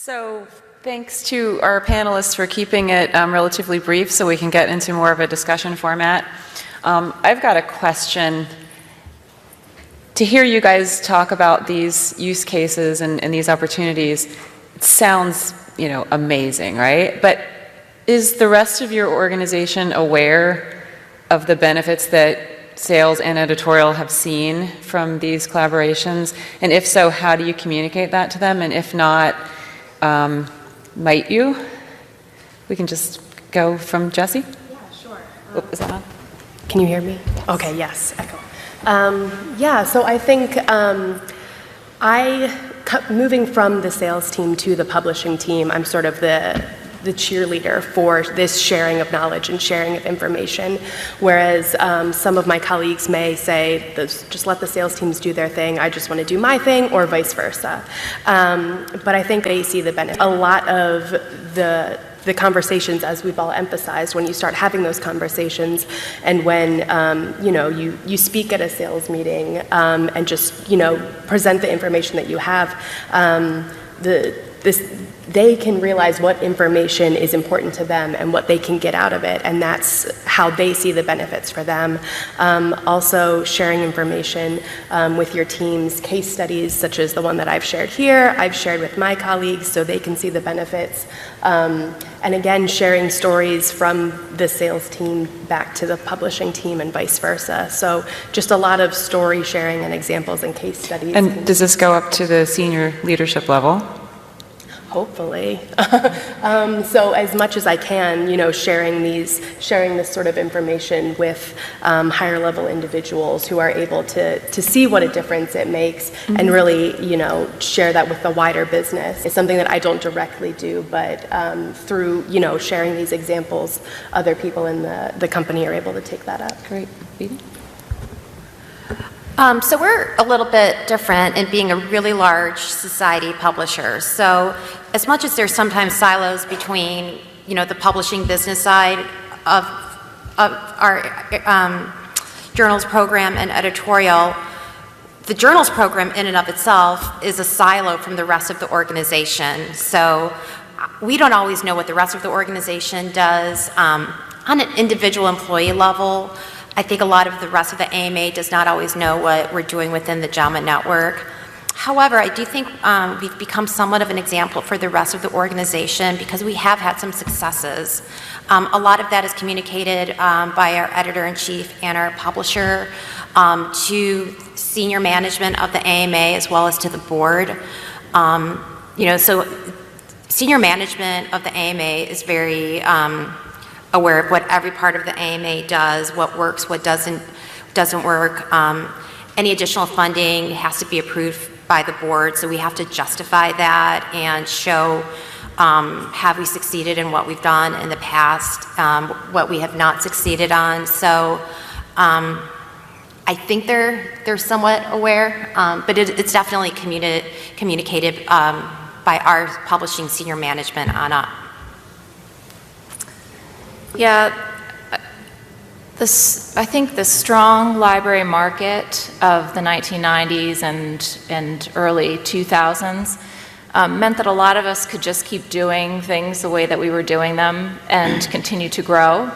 So thanks to our panelists for keeping it relatively brief so we can get into more of a discussion format. I've got a question. To hear you guys talk about these use cases and these opportunities, it sounds, amazing, right? But is the rest of your organization aware of the benefits that sales and editorial have seen from these collaborations? And if so, how do you communicate that to them? And if not, might you? We can just go from Jesse? Yeah, sure. Is that on? Can you hear me? Yes. Okay, yes, echo. So I think moving from the sales team to the publishing team, I'm sort of the cheerleader for this sharing of knowledge and sharing of information, whereas some of my colleagues may say, just let the sales teams do their thing, I just want to do my thing, or vice versa. But I think they see the benefit. A lot of the conversations, as we've all emphasized, when you start having those conversations and when you speak at a sales meeting and just present the information that you have, they can realize what information is important to them and what they can get out of it, and that's how they see the benefits for them. Also, sharing information with your teams, case studies such as the one that I've shared here, I've shared with my colleagues so they can see the benefits. And again, sharing stories from the sales team back to the publishing team and vice versa. So just a lot of story sharing and examples and case studies. And does this go up to the senior leadership level? Hopefully. So as much as I can, sharing this sort of information with higher level individuals who are able to see what a difference it makes and really, share that with the wider business. It's something that I don't directly do, but through, sharing these examples, other people in the company are able to take that up. Great. Phoebe? So we're a little bit different in being a really large society publisher. So as much as there's sometimes silos between, the publishing business side of our journals program and editorial, the journals program in and of itself is a silo from the rest of the organization. So we don't always know what the rest of the organization does. On an individual employee level, I think a lot of the rest of the AMA does not always know what we're doing within the JAMA network. However, I do think we've become somewhat of an example for the rest of the organization because we have had some successes. A lot of that is communicated by our editor-in-chief and our publisher to senior management of the AMA as well as to the board. So senior management of the AMA is very aware of what every part of the AMA does, what works, what doesn't work. Any additional funding has to be approved by the board, so we have to justify that and show have we succeeded in what we've done in the past, what we have not succeeded on. So I think they're somewhat aware, but it's definitely communicated by our publishing senior management on up. Yeah, I think the strong library market of the 1990s and early 2000s meant that a lot of us could just keep doing things the way that we were doing them and continue to grow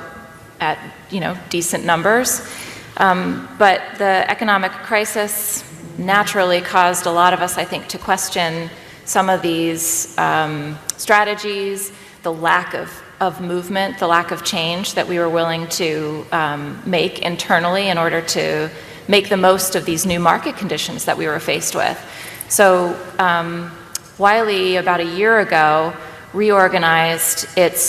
at decent numbers. But the economic crisis naturally caused a lot of us, I think, to question some of these strategies, the lack of movement, the lack of change that we were willing to make internally in order to make the most of these new market conditions that we were faced with. So Wiley, about a year ago, reorganized its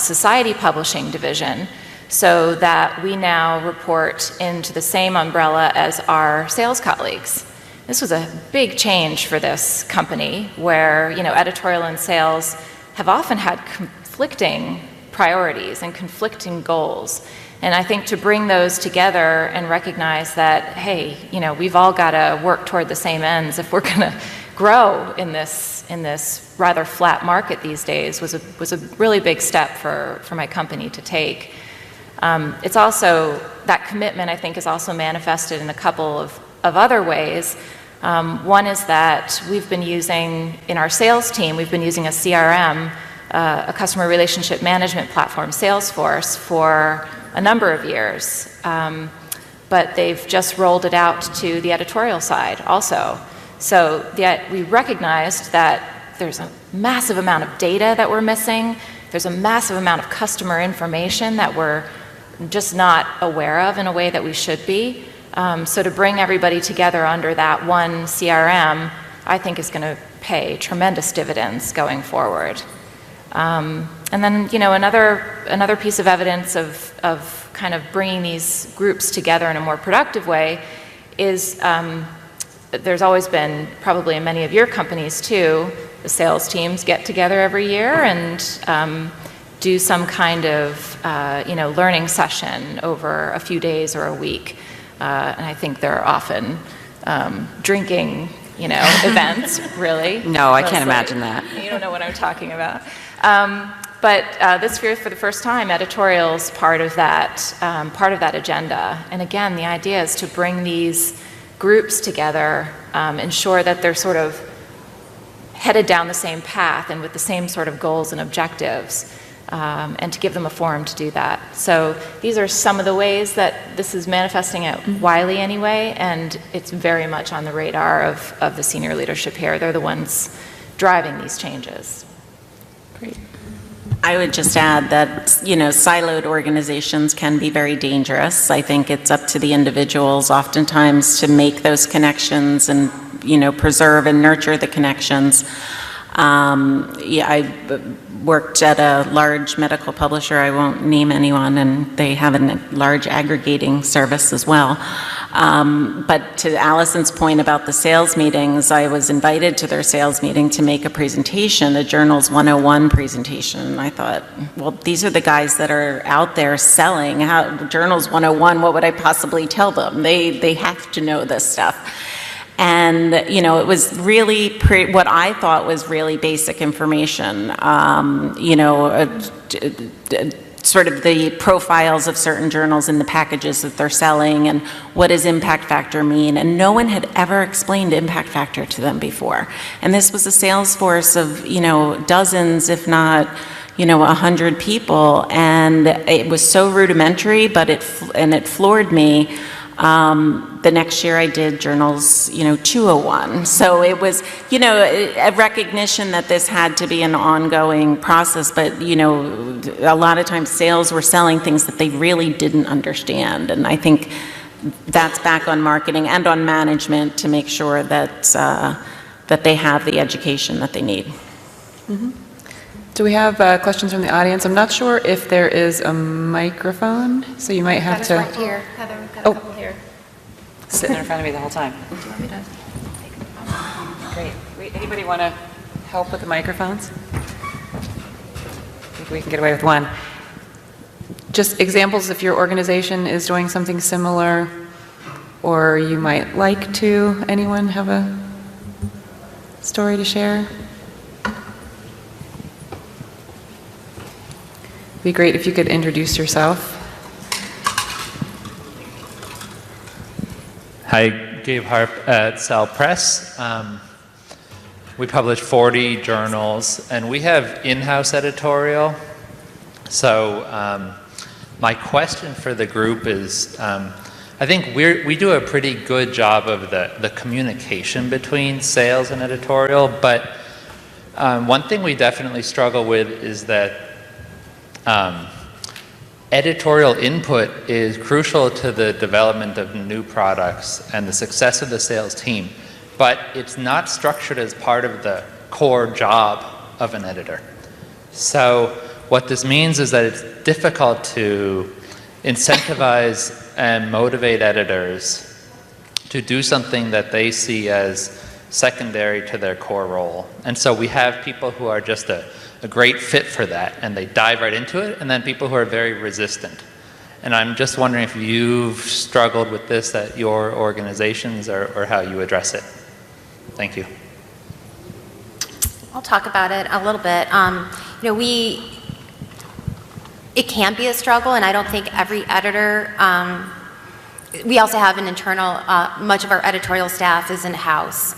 society publishing division so that we now report into the same umbrella as our sales colleagues. This was a big change for this company where, editorial and sales have often had conflicting priorities and conflicting goals. And I think to bring those together and recognize that, hey, we've all got to work toward the same ends if we're going to grow in this rather flat market these days was a really big step for my company to take. It's also, that commitment I think is also manifested in a couple of other ways. One is that we've been using, in our sales team, we've been using a CRM, a customer relationship management platform, Salesforce, for a number of years. But they've just rolled it out to the editorial side also. So we recognized that there's a massive amount of data that we're missing. There's a massive amount of customer information that we're just not aware of in a way that we should be. So to bring everybody together under that one CRM, I think is going to pay tremendous dividends going forward. And then, another piece of evidence of kind of bringing these groups together in a more productive way is there's always been, probably in many of your companies too, the sales teams get together every year and do some kind of, learning session over a few days or a week. And I think they're often drinking, events, really. No, I can't mostly. imagine that. You don't know what I'm talking about. But this year, for the first time, editorial's part of that agenda. And again, the idea is to bring these groups together, ensure that they're sort of headed down the same path and with the same sort of goals and objectives, and to give them a forum to do that. So these are some of the ways that this is manifesting at Wiley anyway, and it's very much on the radar of the senior leadership here. They're the ones driving these changes. Great. I would just add that, siloed organizations can be very dangerous. I think it's up to the individuals oftentimes to make those connections and, preserve and nurture the connections. I worked at a large medical publisher, I won't name anyone, and they have a large aggregating service as well. But to Allison's point about the sales meetings, I was invited to their sales meeting to make a presentation, a Journals 101 presentation. And I thought, well, these are the guys that are out there selling. Journals 101, what would I possibly tell them? They have to know this stuff. And, it was really what I thought was really basic information, sort of the profiles of certain journals in the packages that they're selling and what does impact factor mean. And no one had ever explained impact factor to them before. And this was a sales force of, dozens, if not, 100 people. And it was so rudimentary, but it floored me. The next year I did Journals, 201. So it was, a recognition that this had to be an ongoing process, but, a lot of times sales were selling things that they really didn't understand. And I think that's back on marketing and on management to make sure that, that they have the education that they need. Mm-hmm. Do we have questions from the audience? I'm not sure if there is a microphone, so you might have to... Right here. Heather, we've got a couple here. Sitting in front of me the whole time. Great. Anybody want to help with the microphones? I think we can get away with one. Just examples if your organization is doing something similar, or you might like to. Anyone have a story to share? It'd be great if you could introduce yourself. Hi, Gabe Harp at Sal Press. We publish 40 journals, and we have in-house editorial. So my question for the group is, I think we do a pretty good job of the communication between sales and editorial, but one thing we definitely struggle with is that editorial input is crucial to the development of new products and the success of the sales team, but it's not structured as part of the core job of an editor. So what this means is that it's difficult to incentivize and motivate editors to do something that they see as secondary to their core role. And so we have people who are just a great fit for that, and they dive right into it, and then people who are very resistant. And I'm just wondering if you've struggled with this at your organizations or how you address it. Thank you. I'll talk about it a little bit. It can be a struggle, and I don't think every editor we also have an internal, much of our editorial staff is in-house.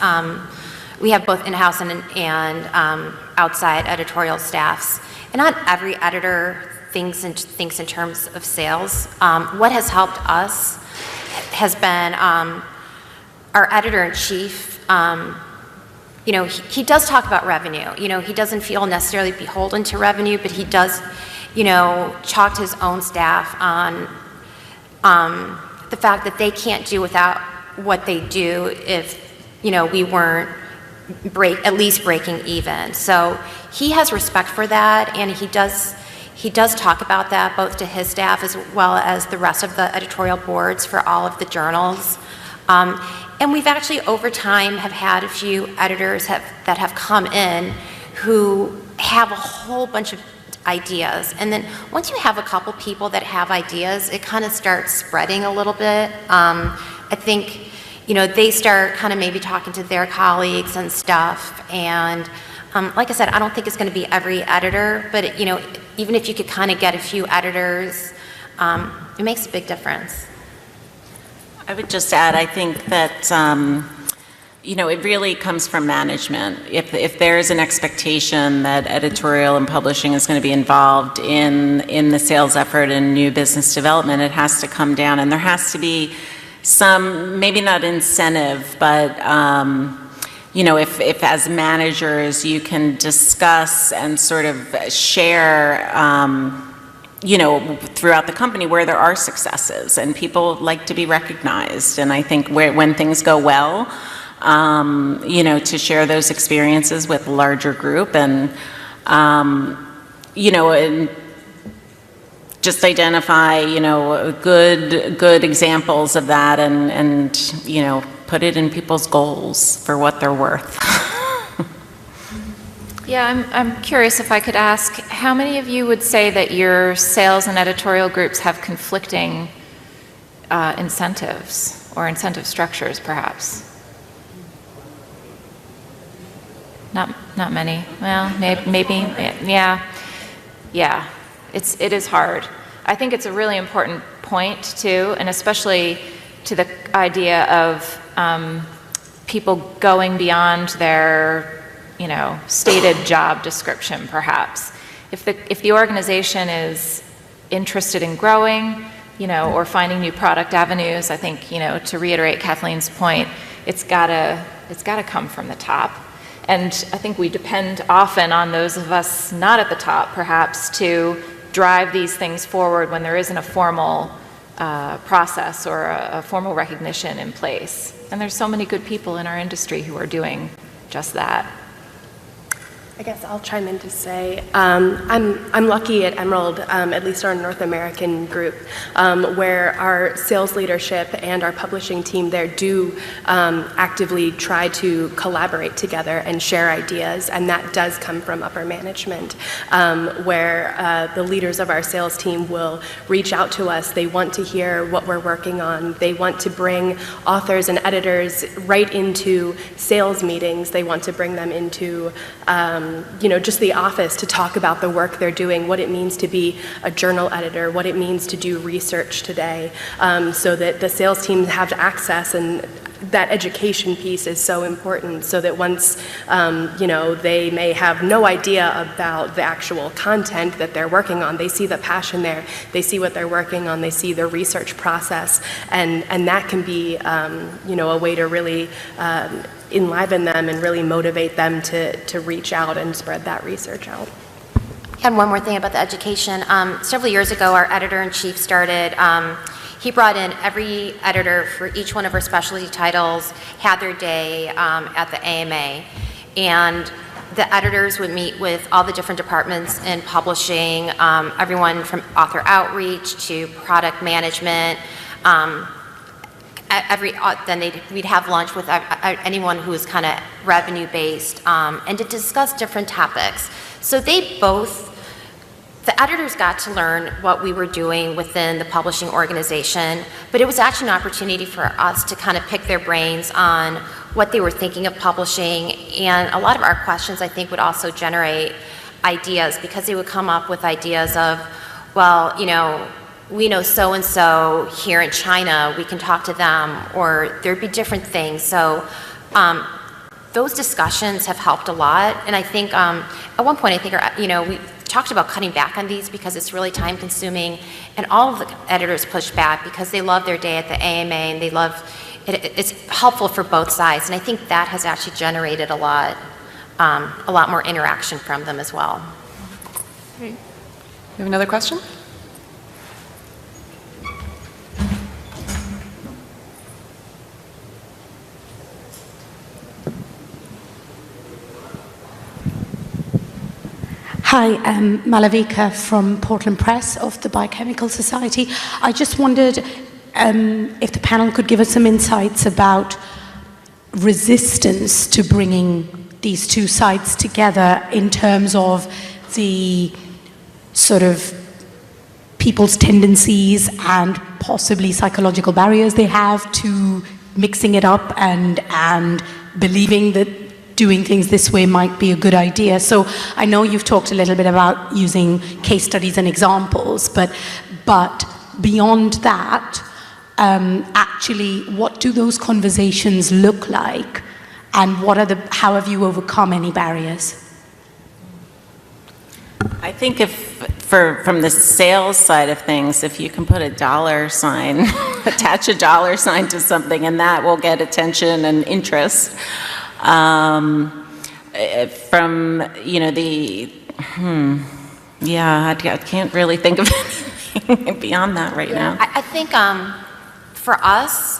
We have both in-house and outside editorial staffs. And not every editor thinks in terms of sales. What has helped us has been our editor-in-chief. You know, he does talk about revenue. You know, he doesn't feel necessarily beholden to revenue, but he does, you know, chalked his own staff on the fact that they can't do without what they do if, you know, we weren't at least breaking even. So he has respect for that, and he does talk about that both to his staff as well as the rest of the editorial boards for all of the journals. And we've actually over time have had a few editors that have come in who have a whole bunch of ideas. And then once you have a couple people that have ideas, it kind of starts spreading a little bit. I think, you know, they start kind of maybe talking to their colleagues and stuff. And like I said, I don't think it's going to be every editor, but, you know, even if you could kind of get a few editors, it makes a big difference. I would just add, I think that, you know, it really comes from management. If there is an expectation that editorial and publishing is going to be involved in the sales effort and new business development, it has to come down, and there has to be some, maybe not incentive, but, you know, if as managers you can discuss and sort of share, you know, throughout the company where there are successes, and people like to be recognized. And I think when things go well, you know, to share those experiences with a larger group, and, you know, and just identify, you know, good examples of that, and, you know, put it in people's goals for what they're worth. Yeah, I'm curious if I could ask, how many of you would say that your sales and editorial groups have conflicting incentives or incentive structures, perhaps? Not many. Well, maybe, yeah. It is hard. I think it's a really important point too, and especially to the idea of people going beyond their, you know, stated job description, perhaps. If the organization is interested in growing, you know, or finding new product avenues, I think, you know, to reiterate Kathleen's point, it's gotta come from the top. And I think we depend often on those of us not at the top, perhaps, to drive these things forward when there isn't a formal process or a formal recognition in place. And there's so many good people in our industry who are doing just that. I guess I'll chime in to say I'm lucky at Emerald, at least our North American group, where our sales leadership and our publishing team there do actively try to collaborate together and share ideas, and that does come from upper management, where the leaders of our sales team will reach out to us. They want to hear what we're working on. They want to bring authors and editors right into sales meetings. They want to bring them into you know, just the office to talk about the work they're doing, what it means to be a journal editor, what it means to do research today, so that the sales team have access, and that education piece is so important, so that once, you know, they may have no idea about the actual content that they're working on, they see the passion there, they see what they're working on, they see the research process, and that can be, you know, a way to really enliven them and really motivate them to reach out and spread that research out. And one more thing about the education. Several years ago, our editor-in-chief started, he brought in every editor for each one of our specialty titles, had their day at the AMA. And the editors would meet with all the different departments in publishing, everyone from author outreach to product management. Then we'd have lunch with anyone who was kind of revenue-based, and to discuss different topics. So the editors got to learn what we were doing within the publishing organization, but it was actually an opportunity for us to kind of pick their brains on what they were thinking of publishing, and a lot of our questions, I think, would also generate ideas, because they would come up with ideas of, well, you know, we know so-and-so here in China, we can talk to them, or there'd be different things. So those discussions have helped a lot. And I think at one point, we talked about cutting back on these because it's really time consuming. And all of the editors pushed back because they love their day at the AMA and they love it's helpful for both sides. And I think that has actually generated a lot more interaction from them as well. You have another question? Hi, I'm Malavika from Portland Press of the Biochemical Society. I just wondered if the panel could give us some insights about resistance to bringing these two sides together in terms of the sort of people's tendencies and possibly psychological barriers they have to mixing it up and believing that doing things this way might be a good idea. So I know you've talked a little bit about using case studies and examples, but beyond that, actually, what do those conversations look like, and how have you overcome any barriers? I think from the sales side of things, if you can put a dollar sign, attach a dollar sign to something, and that will get attention and interest. I can't really think of anything beyond that right now. I think for us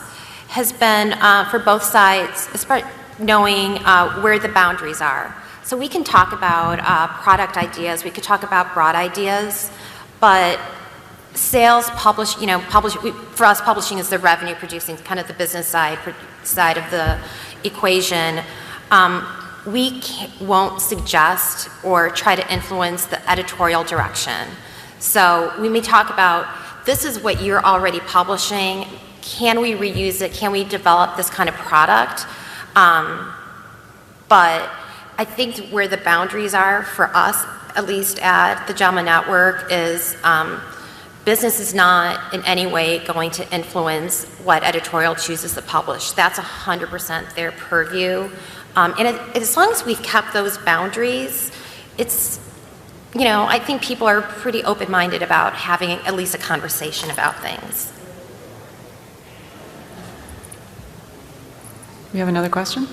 has been, for both sides, knowing where the boundaries are. So we can talk about product ideas, we could talk about broad ideas, but sales, for us, publishing is the revenue producing, kind of the business side of the equation. We won't suggest or try to influence the editorial direction. So we may talk about, this is what you're already publishing, can we reuse it, can we develop this kind of product? But I think where the boundaries are for us, at least at the JAMA Network, is business is not in any way going to influence what editorial chooses to publish. That's 100% their purview. And as long as we've kept those boundaries, it's, I think people are pretty open-minded about having at least a conversation about things. You have another question?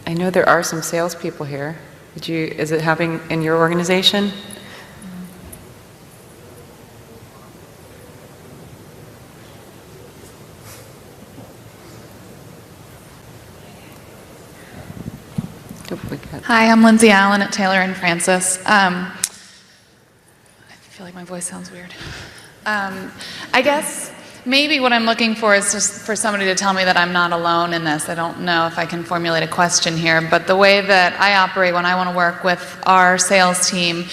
I know there are some salespeople here. Is it happening in your organization? Hi, I'm Lindsay Allen at Taylor & Francis. I feel like my voice sounds weird. I guess maybe what I'm looking for is just for somebody to tell me that I'm not alone in this. I don't know if I can formulate a question here, but the way that I operate when I want to work with our sales team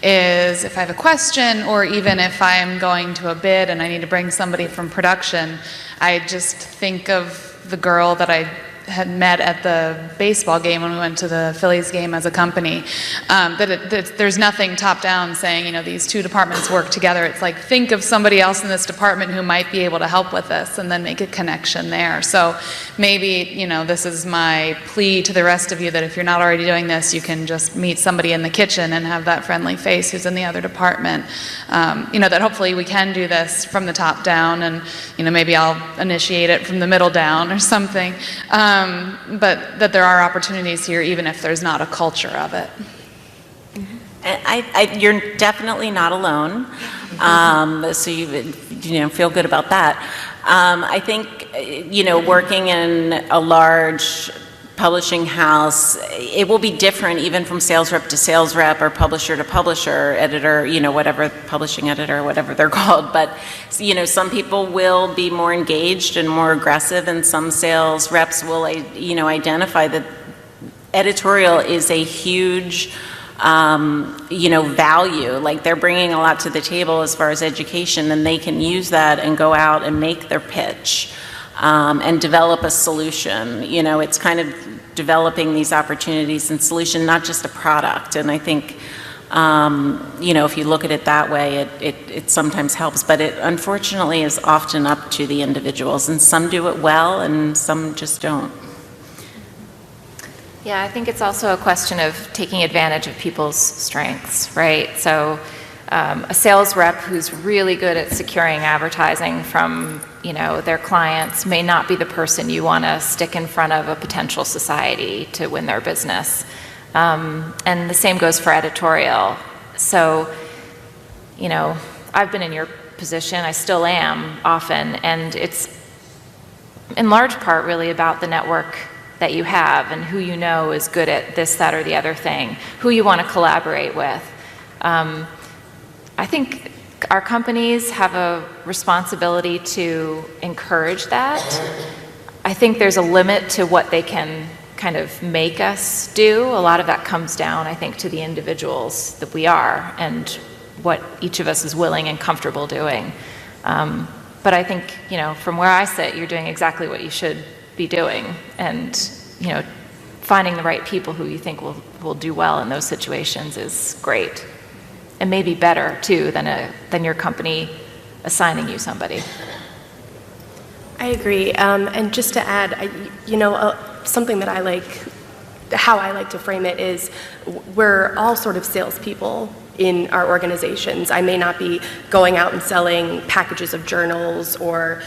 is if I have a question, or even if I'm going to a bid and I need to bring somebody from production, I just think of the girl that I had met at the baseball game when we went to the Phillies game as a company, that there's nothing top down saying, these two departments work together. It's like, think of somebody else in this department who might be able to help with this, and then make a connection there. So maybe, this is my plea to the rest of you, that if you're not already doing this, you can just meet somebody in the kitchen and have that friendly face who's in the other department. That hopefully we can do this from the top down, and, maybe I'll initiate it from the middle down or something. But that there are opportunities here, even if there's not a culture of it. You're definitely not alone, so you feel good about that. I think working in a large publishing house, it will be different even from sales rep to sales rep, or publisher to publisher, editor, whatever, publishing editor, whatever they're called. But, some people will be more engaged and more aggressive, and some sales reps will, identify that editorial is a huge, value. Like, they're bringing a lot to the table as far as education, and they can use that and go out and make their pitch. And develop a solution. It's kind of developing these opportunities and solution, not just a product. And I think, If you look at it that way, it sometimes helps, but it unfortunately is often up to the individuals, and some do it well and some just don't. Yeah, I think it's also a question of taking advantage of people's strengths, right? So a sales rep who's really good at securing advertising from, their clients may not be the person you want to stick in front of a potential society to win their business. And the same goes for editorial. So, I've been in your position, I still am often, and it's in large part really about the network that you have and who you know is good at this, that, or the other thing, who you want to collaborate with. I think our companies have a responsibility to encourage that. I think there's a limit to what they can kind of make us do. A lot of that comes down, I think, to the individuals that we are and what each of us is willing and comfortable doing. But I think, from where I sit, you're doing exactly what you should be doing, and finding the right people who you think will do well in those situations is great, and maybe better too than your company assigning you somebody. I agree. And just to add, something that how I like to frame it is we're all sort of salespeople in our organizations. I may not be going out and selling packages of journals or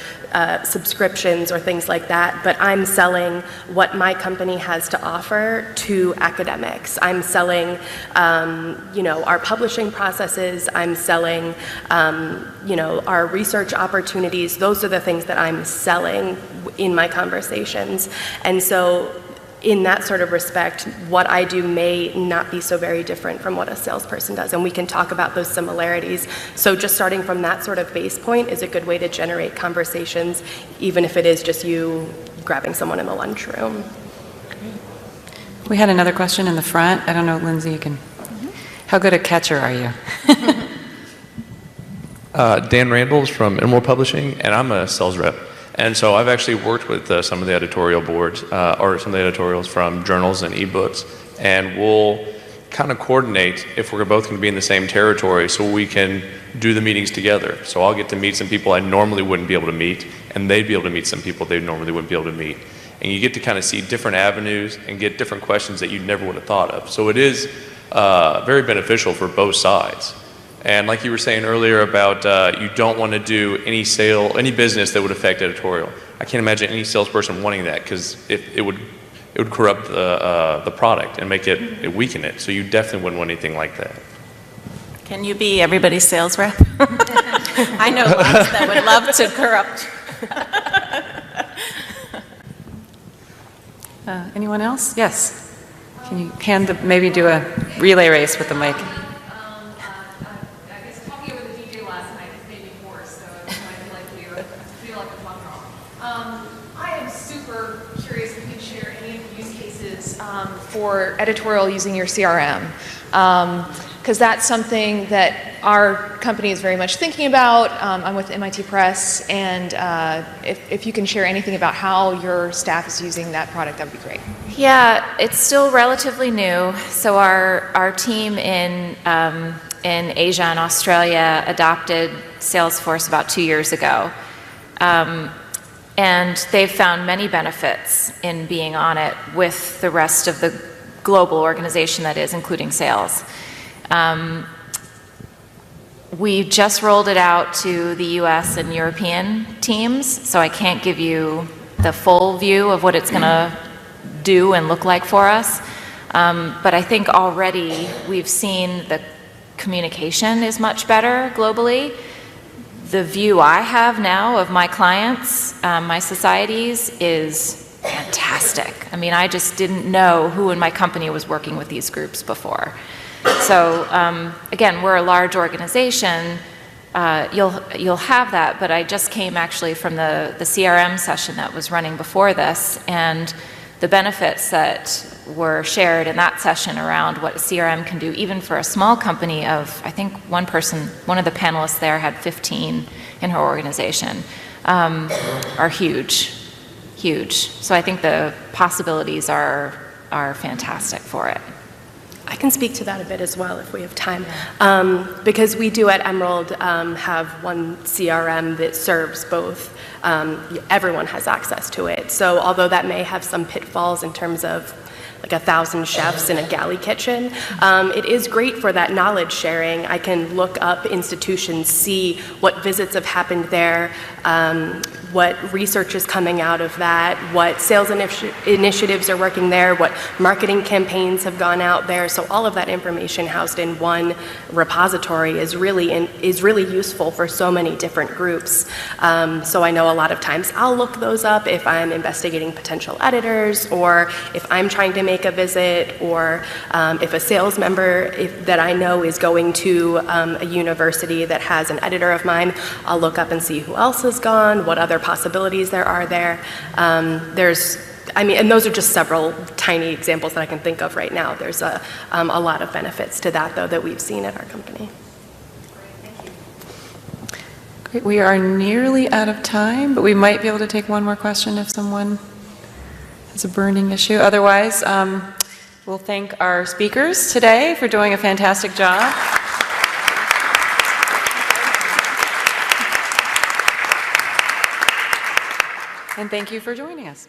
subscriptions or things like that, but I'm selling what my company has to offer to academics. I'm selling, our publishing processes. I'm selling, our research opportunities. Those are the things that I'm selling in my conversations. And so in that sort of respect, what I do may not be so very different from what a salesperson does, and we can talk about those similarities. So just starting from that sort of base point is a good way to generate conversations, even if it is just you grabbing someone in the lunchroom. We had another question in the front. I don't know, Lindsay, you can. How good a catcher are you? Dan Randalls from Emerald Publishing, and I'm a sales rep. And so I've actually worked with some of the editorial boards, or some of the editorials from journals and ebooks, and we'll kind of coordinate if we're both going to be in the same territory so we can do the meetings together. So I'll get to meet some people I normally wouldn't be able to meet, and they'd be able to meet some people they normally wouldn't be able to meet. And you get to kind of see different avenues and get different questions that you never would have thought of. So it is very beneficial for both sides. And like you were saying earlier about you don't want to do any business that would affect editorial. I can't imagine any salesperson wanting that, because it would corrupt the product and make it weaken it. So you definitely wouldn't want anything like that. Can you be everybody's sales rep? I know lots that would love to corrupt. Anyone else? Yes. Can you maybe do a relay race with the mic? For editorial using your CRM, because that's something that our company is very much thinking about. I'm with MIT Press, and if you can share anything about how your staff is using that product, that would be great. Yeah, it's still relatively new. So our team in Asia and Australia adopted Salesforce about 2 years ago. And they've found many benefits in being on it with the rest of the global organization that is, including sales. We just rolled it out to the US and European teams, so I can't give you the full view of what it's going to do and look like for us. But I think already we've seen the communication is much better globally. The view I have now of my clients, my societies, is fantastic. I mean, I just didn't know who in my company was working with these groups before. So again, we're a large organization. You'll have that, but I just came actually from the CRM session that was running before this, and the benefits that were shared in that session around what a CRM can do, even for a small company of, I think one of the panelists there had 15 in her organization, are huge, huge. So I think the possibilities are fantastic for it. I can speak to that a bit as well if we have time. Because we do at Emerald have one CRM that serves both. Everyone has access to it. So although that may have some pitfalls in terms of like 1,000 chefs in a galley kitchen, it is great for that knowledge sharing. I can look up institutions, see what visits have happened there, what research is coming out of that, what sales initiatives are working there, what marketing campaigns have gone out there. So all of that information housed in one repository is really useful for so many different groups. So I know a lot of times I'll look those up if I'm investigating potential editors, or if I'm trying to make a visit, or if a sales member that I know is going to a university that has an editor of mine, I'll look up and see who else has gone, what other possibilities there are there. And those are just several tiny examples that I can think of right now. There's a lot of benefits to that, though, that we've seen at our company. Great. We are nearly out of time, but we might be able to take one more question if someone has a burning issue. Otherwise, we'll thank our speakers today for doing a fantastic job. And thank you for joining us.